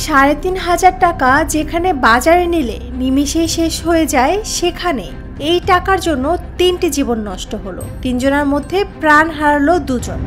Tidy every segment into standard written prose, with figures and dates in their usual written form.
৩,৫০০ টাকা যেখানে বাজারে নিলে নিমিষেই শেষ হয়ে যায়, সেখানে এই টাকার জন্য ৩টি জীবন নষ্ট হলো। ৩ জনের মধ্যে প্রাণ হারালো ২ জন।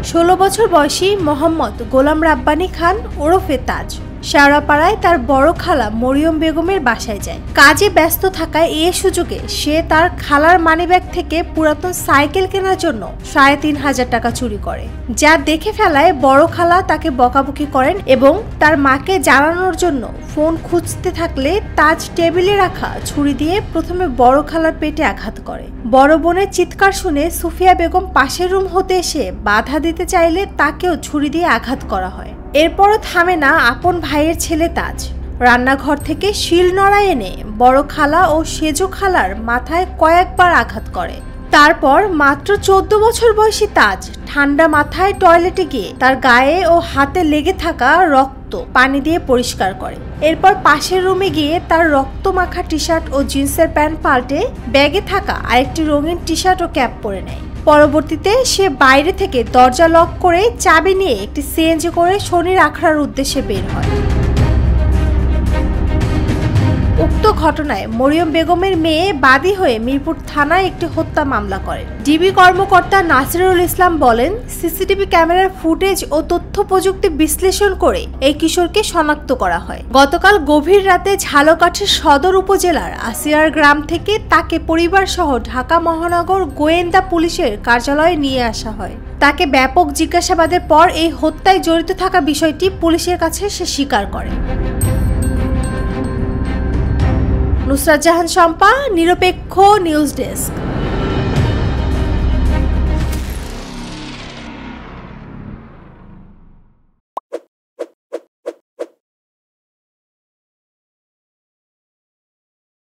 ১৬ বছর বয়সী মোহাম্মদ গোলাম রাব্বানী খান ওরফে তাজ শেওড়াপাড়ায় তার বড় খালা মরিয়ম বেগমের বাসায় যায়। কাজে ব্যস্ত থাকায় এ সুযোগে সে তার খালার মানিব্যাগ থেকে পুরাতন সাইকেল কেনার জন্য ৩,৫০০ টাকা চুরি করে। যা দেখে ফেলায় বড় খালা তাকে বকাবকি করেন এবং তার মাকে জানানোর জন্য ফোন খুঁজতে থাকলে তাজ টেবিলে রাখা ছুরি দিয়ে প্রথমে বড় খালার পেটে আঘাত করে। বড় বোনের চিৎকার শুনে সুফিয়া বেগম পাশের রুম হতে এসে বাধা দিতে চাইলে তাকেও ছুরি দিয়ে আঘাত করা হয়। এরপরও থামে না আপন ভাইয়ের ছেলে তাজ। রান্নাঘর থেকে শিল নোড়া এনে বড় খালা ও সেজো খালার মাথায় কয়েকবার আঘাত করে। তারপর মাত্র ১৪ বছর বয়সী তাজ ঠান্ডা মাথায় টয়লেটে গিয়ে তার গায়ে ও হাতে লেগে থাকা রক্ত পানি দিয়ে পরিষ্কার করে। এরপর পাশের রুমে গিয়ে তার রক্ত মাখা টি শার্ট ও জিন্সের প্যান্ট পাল্টে ব্যাগে থাকা আরেকটি রঙিন টি শার্ট ও ক্যাপ পরে নেয়। পরবর্তীতে সে বাইরে থেকে দরজা লক করে চাবি নিয়ে একটি সিএনজি করে শনির আখড়ার উদ্দেশ্যে বের হয়। উক্ত ঘটনায় মরিয়ম বেগমের মেয়ে বাদী হয়ে মিরপুর থানায় একটি হত্যা মামলা করেন। ডিবি কর্মকর্তা নাসিরুল ইসলাম বলেন, সিসিটিভি ক্যামেরার ফুটেজ ও তথ্য প্রযুক্তি বিশ্লেষণ করে এই কিশোরকে শনাক্ত করা হয়। গতকাল গভীর রাতে ঝালকাঠির সদর উপজেলার আসিয়ার গ্রাম থেকে তাকে পরিবার সহ ঢাকা মহানগর গোয়েন্দা পুলিশের কার্যালয়ে নিয়ে আসা হয়। তাকে ব্যাপক জিজ্ঞাসাবাদের পর এই হত্যায় জড়িত থাকা বিষয়টি পুলিশের কাছে সে স্বীকার করে। নুসরাত জাহান শম্পা, নিরপেক্ষ নিউজ ডেস্ক।